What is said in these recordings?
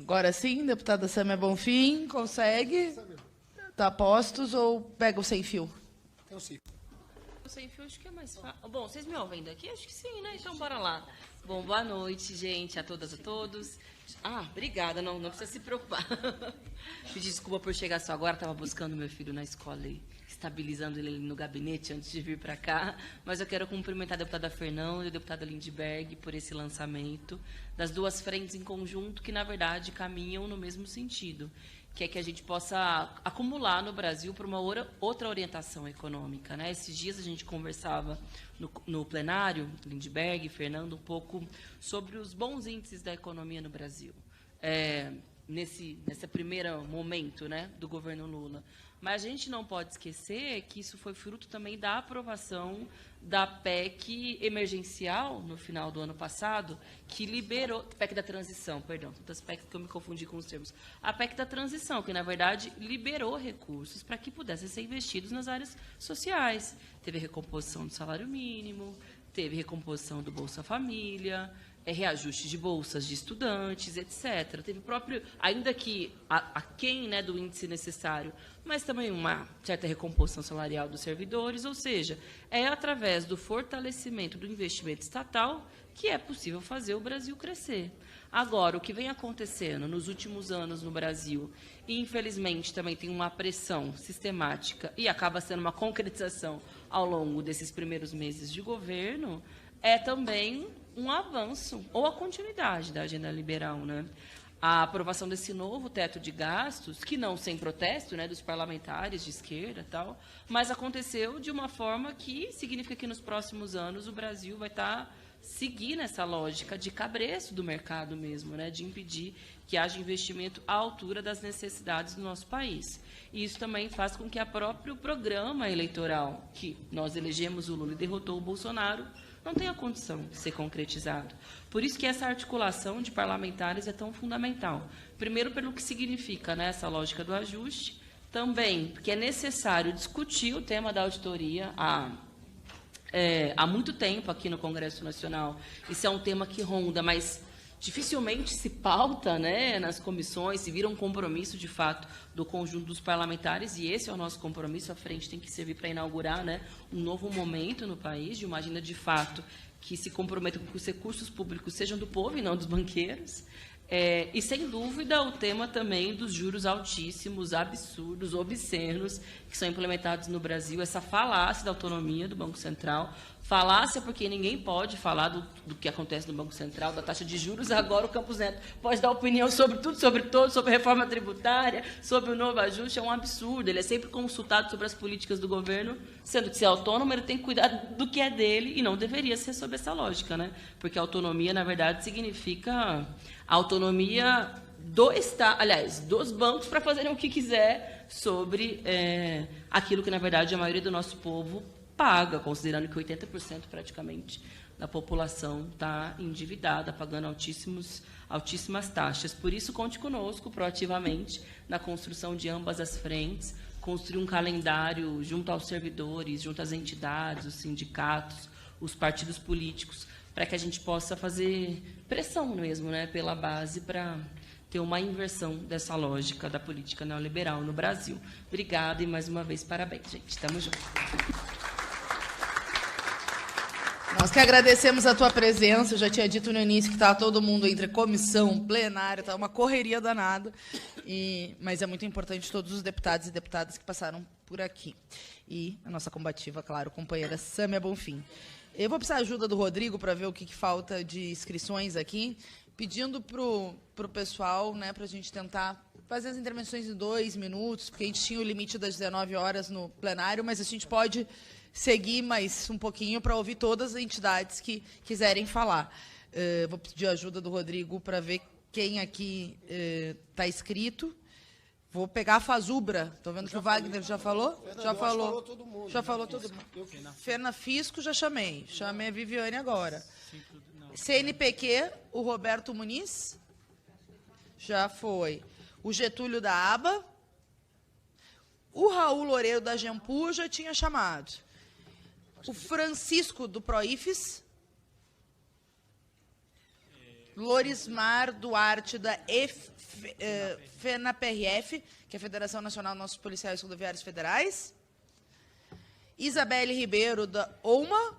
Agora sim, deputada Sâmia Bonfim, consegue? Tá a postos ou pega o sem fio? É o sim. O sem fio acho que é mais fácil. Bom, vocês me ouvem daqui? Acho que sim, né? Então, bora lá. Bom, boa noite, gente, a todas e a todos. Obrigada, não precisa se preocupar. Pedi desculpa por chegar só agora, estava buscando meu filho na escola e estabilizando ele no gabinete antes de vir para cá. Mas eu quero cumprimentar a deputada Fernanda e a deputada Lindbergh por esse lançamento das duas frentes em conjunto que, na verdade, caminham no mesmo sentido, que é que a gente possa acumular no Brasil para uma outra orientação econômica, né? Esses dias a gente conversava no plenário, Lindbergh, Fernando, um pouco sobre os bons índices da economia no Brasil, nesse primeiro momento, né, do governo Lula. Mas a gente não pode esquecer que isso foi fruto também da aprovação da PEC emergencial no final do ano passado, que liberou... PEC da transição, perdão, das PECs que eu me confundi com os termos. A PEC da transição, que, na verdade, liberou recursos para que pudessem ser investidos nas áreas sociais. Teve recomposição do salário mínimo, teve recomposição do Bolsa Família, reajuste de bolsas de estudantes, etc. Teve próprio, ainda que aquém, né, do índice necessário, mas também uma certa recomposição salarial dos servidores, ou seja, é através do fortalecimento do investimento estatal que é possível fazer o Brasil crescer. Agora, o que vem acontecendo nos últimos anos no Brasil, e infelizmente também tem uma pressão sistemática e acaba sendo uma concretização ao longo desses primeiros meses de governo, é também um avanço ou a continuidade da agenda liberal, né? A aprovação desse novo teto de gastos, que não sem protesto, né, dos parlamentares de esquerda, tal, mas aconteceu de uma forma que significa que nos próximos anos o Brasil vai estar seguindo essa lógica de cabresto do mercado mesmo, né, de impedir que haja investimento à altura das necessidades do nosso país. E isso também faz com que o próprio programa eleitoral, que nós elegemos o Lula e derrotou o Bolsonaro, não tem a condição de ser concretizado. Por isso que essa articulação de parlamentares é tão fundamental. Primeiro, pelo que significa, né, essa lógica do ajuste, também porque é necessário discutir o tema da auditoria há muito tempo aqui no Congresso Nacional. Isso é um tema que ronda, mas dificilmente se pauta, né, nas comissões, se vira um compromisso, de fato, do conjunto dos parlamentares, e esse é o nosso compromisso. A frente tem que servir para inaugurar, né, um novo momento no país, de uma agenda, de fato, que se comprometa com que os recursos públicos sejam do povo e não dos banqueiros. E, sem dúvida, o tema também dos juros altíssimos, absurdos, obscenos, que são implementados no Brasil, essa falácia da autonomia do Banco Central, falácia porque ninguém pode falar do que acontece no Banco Central, da taxa de juros. Agora o Campos Neto pode dar opinião sobre tudo, sobre todos, sobre reforma tributária, sobre o novo ajuste. É um absurdo. Ele é sempre consultado sobre as políticas do governo, sendo que, se é autônomo, ele tem que cuidar do que é dele, e não deveria ser sob essa lógica, né? Porque a autonomia, na verdade, significa a autonomia do Estado, aliás, dos bancos, para fazerem o que quiser sobre aquilo que, na verdade, a maioria do nosso povo paga, considerando que 80% praticamente da população está endividada, pagando altíssimas taxas. Por isso, conte conosco proativamente na construção de ambas as frentes, construir um calendário junto aos servidores, junto às entidades, os sindicatos, os partidos políticos, para que a gente possa fazer pressão mesmo, né, pela base, para ter uma inversão dessa lógica da política neoliberal no Brasil. Obrigada e, mais uma vez, parabéns, gente. Estamos juntos. Nós que agradecemos a tua presença. Eu já tinha dito no início que estava todo mundo entre comissão, plenária, estava uma correria danada, mas é muito importante todos os deputados e deputadas que passaram por aqui. E a nossa combativa, claro, companheira Sâmia Bonfim. Eu vou precisar da ajuda do Rodrigo para ver o que falta de inscrições aqui, pedindo para o pessoal, né, para a gente tentar fazer as intervenções em 2 minutos, porque a gente tinha o limite das 19 horas no plenário, mas a gente pode seguir mais um pouquinho para ouvir todas as entidades que quiserem falar. Vou pedir a ajuda do Rodrigo para ver quem aqui está inscrito. Vou pegar a Fazubra. Estou vendo que o Wagner já falou? Já falou todo mundo. Já falou todo mundo. Fena Fisco, já chamei. Chamei a Viviane agora. CNPq, o Roberto Muniz. Já foi. O Getúlio da Aba. O Raul Loureiro da Gempu já tinha chamado. O Francisco do Proifes. Lorismar Duarte, da FENAPRF, que é a Federação Nacional de Nossos Policiais Rodoviários Federais. Isabelle Ribeiro, da OUMA,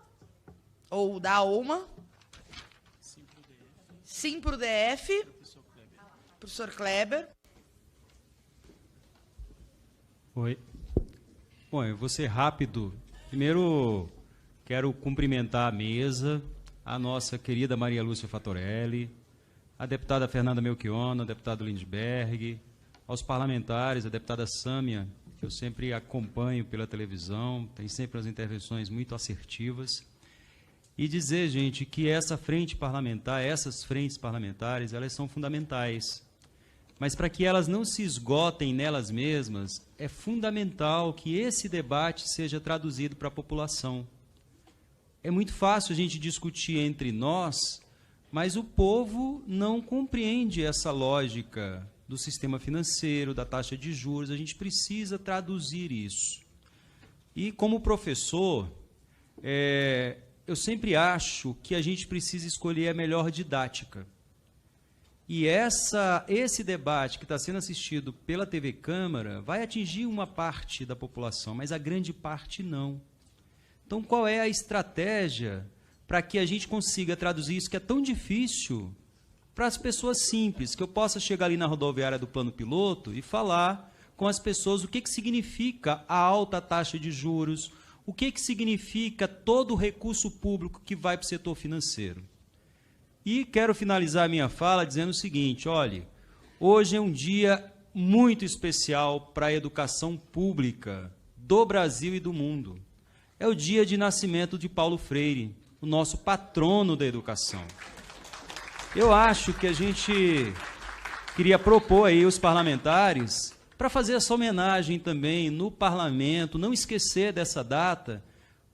ou da OUMA. Sim pro DF. Professor Kleber. Oi. Bom, eu vou ser rápido. Primeiro, quero cumprimentar a mesa, a nossa querida Maria Lúcia Fatorelli, a deputada Fernanda Melchiona, o deputado Lindbergh, aos parlamentares, a deputada Sâmia, que eu sempre acompanho pela televisão, tem sempre as intervenções muito assertivas. E dizer, gente, que essa frente parlamentar, essas frentes parlamentares, elas são fundamentais. Mas para que elas não se esgotem nelas mesmas, é fundamental que esse debate seja traduzido para a população. É muito fácil a gente discutir entre nós, mas o povo não compreende essa lógica do sistema financeiro, da taxa de juros. A gente precisa traduzir isso. E, como professor, eu sempre acho que a gente precisa escolher a melhor didática. E esse debate que está sendo assistido pela TV Câmara vai atingir uma parte da população, mas a grande parte não. Então, qual é a estratégia para que a gente consiga traduzir isso que é tão difícil para as pessoas simples, que eu possa chegar ali na rodoviária do plano piloto e falar com as pessoas o que significa a alta taxa de juros, o que significa todo o recurso público que vai para o setor financeiro. E quero finalizar a minha fala dizendo o seguinte, olhe, hoje é um dia muito especial para a educação pública do Brasil e do mundo. É o dia de nascimento de Paulo Freire, o nosso patrono da educação. Eu acho que a gente queria propor aí os parlamentares para fazer essa homenagem também no parlamento, não esquecer dessa data,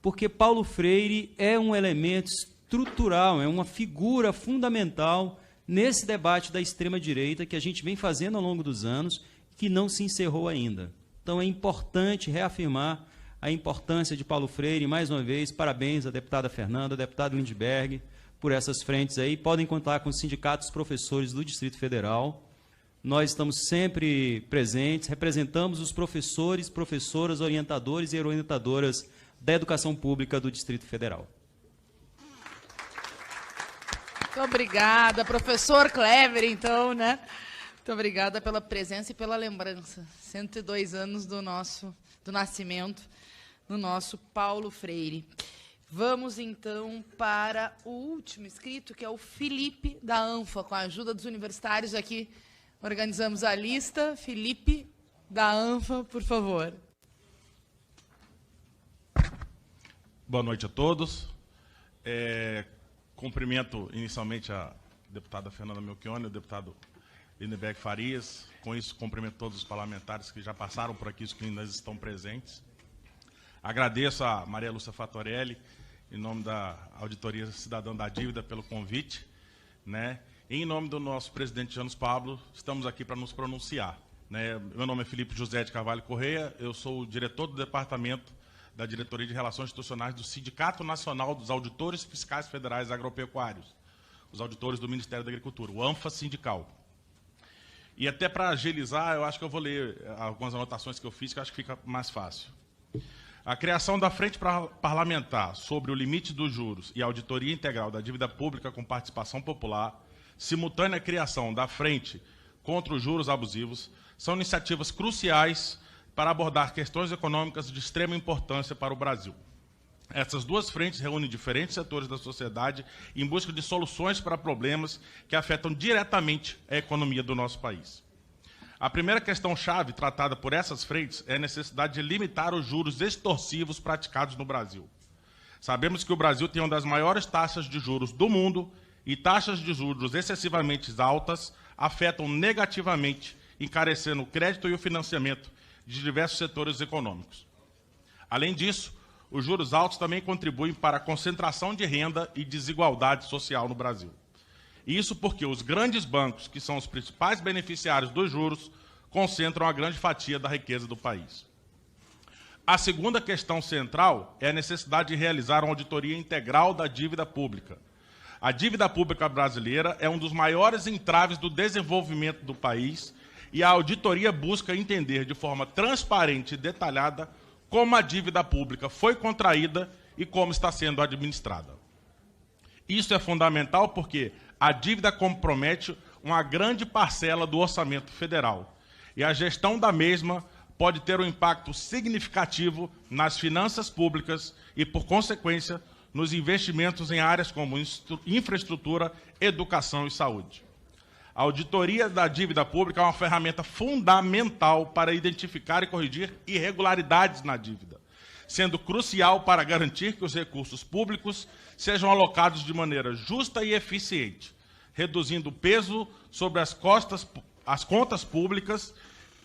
porque Paulo Freire é um elemento estrutural, é uma figura fundamental nesse debate da extrema-direita que a gente vem fazendo ao longo dos anos, que não se encerrou ainda. Então é importante reafirmar a importância de Paulo Freire. Mais uma vez, parabéns à deputada Fernanda, ao deputado Lindbergh, por essas frentes aí. Podem contar com os sindicatos professores do Distrito Federal. Nós estamos sempre presentes, representamos os professores, professoras, orientadores e orientadoras da educação pública do Distrito Federal. Muito obrigada, professor Kleber, então, né? Muito obrigada pela presença e pela lembrança. 102 anos do nascimento do nosso Paulo Freire. Vamos, então, para o último inscrito, que é o Felipe, da ANFA. Com a ajuda dos universitários aqui, organizamos a lista. Felipe, da ANFA, por favor. Boa noite a todos. Cumprimento inicialmente a deputada Fernanda Melchiona e o deputado Lindbergh Farias. Com isso, cumprimento todos os parlamentares que já passaram por aqui, os que ainda estão presentes. Agradeço a Maria Lúcia Fatorelli, em nome da Auditoria Cidadã da Dívida, pelo convite, né? Em nome do nosso presidente Janus Pablo, estamos aqui para nos pronunciar, né? Meu nome é Felipe José de Carvalho Correia, eu sou o diretor do departamento da Diretoria de Relações Institucionais do Sindicato Nacional dos Auditores Fiscais Federais Agropecuários, os auditores do Ministério da Agricultura, o ANFA Sindical. E até para agilizar, eu acho que eu vou ler algumas anotações que eu fiz, que eu acho que fica mais fácil. A criação da Frente Parlamentar sobre o limite dos juros e a auditoria integral da dívida pública com participação popular, simultânea criação da Frente contra os juros abusivos, são iniciativas cruciais para abordar questões econômicas de extrema importância para o Brasil. Essas duas frentes reúnem diferentes setores da sociedade em busca de soluções para problemas que afetam diretamente a economia do nosso país. A primeira questão-chave tratada por essas frentes é a necessidade de limitar os juros extorsivos praticados no Brasil. Sabemos que o Brasil tem uma das maiores taxas de juros do mundo e taxas de juros excessivamente altas afetam negativamente, encarecendo o crédito e o financiamento de diversos setores econômicos. Além disso, os juros altos também contribuem para a concentração de renda e desigualdade social no Brasil. Isso porque os grandes bancos, que são os principais beneficiários dos juros, concentram a grande fatia da riqueza do país. A segunda questão central é a necessidade de realizar uma auditoria integral da dívida pública. A dívida pública brasileira é um dos maiores entraves do desenvolvimento do país e a auditoria busca entender de forma transparente e detalhada como a dívida pública foi contraída e como está sendo administrada. Isso é fundamental porque a dívida compromete uma grande parcela do orçamento federal e a gestão da mesma pode ter um impacto significativo nas finanças públicas e, por consequência, nos investimentos em áreas como infraestrutura, educação e saúde. A auditoria da dívida pública é uma ferramenta fundamental para identificar e corrigir irregularidades na dívida, sendo crucial para garantir que os recursos públicos sejam alocados de maneira justa e eficiente, reduzindo o peso sobre as contas públicas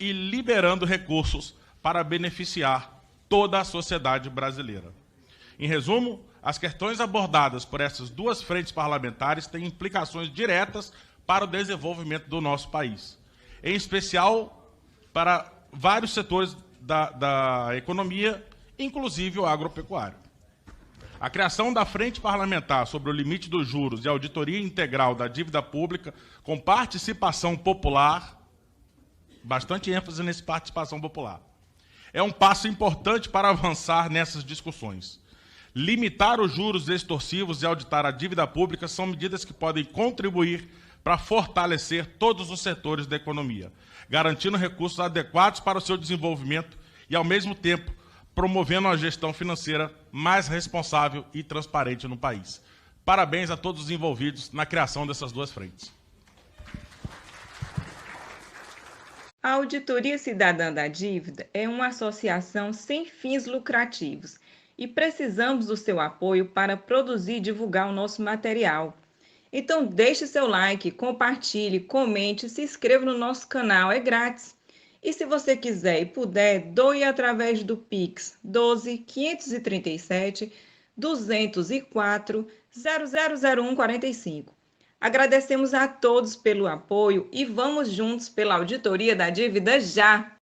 e liberando recursos para beneficiar toda a sociedade brasileira. Em resumo, as questões abordadas por essas duas frentes parlamentares têm implicações diretas para o desenvolvimento do nosso país, em especial para vários setores da economia, inclusive o agropecuário. A criação da Frente Parlamentar sobre o limite dos juros e a auditoria integral da dívida pública com participação popular, bastante ênfase nessa participação popular, é um passo importante para avançar nessas discussões. Limitar os juros extorsivos e auditar a dívida pública são medidas que podem contribuir para fortalecer todos os setores da economia, garantindo recursos adequados para o seu desenvolvimento e, ao mesmo tempo, promovendo uma gestão financeira mais responsável e transparente no país. Parabéns a todos os envolvidos na criação dessas duas frentes. A Auditoria Cidadã da Dívida é uma associação sem fins lucrativos e precisamos do seu apoio para produzir e divulgar o nosso material. Então, deixe seu like, compartilhe, comente, se inscreva no nosso canal, é grátis. E se você quiser e puder, doe através do Pix 12 537 204 000145. Agradecemos a todos pelo apoio e vamos juntos pela Auditoria da Dívida já!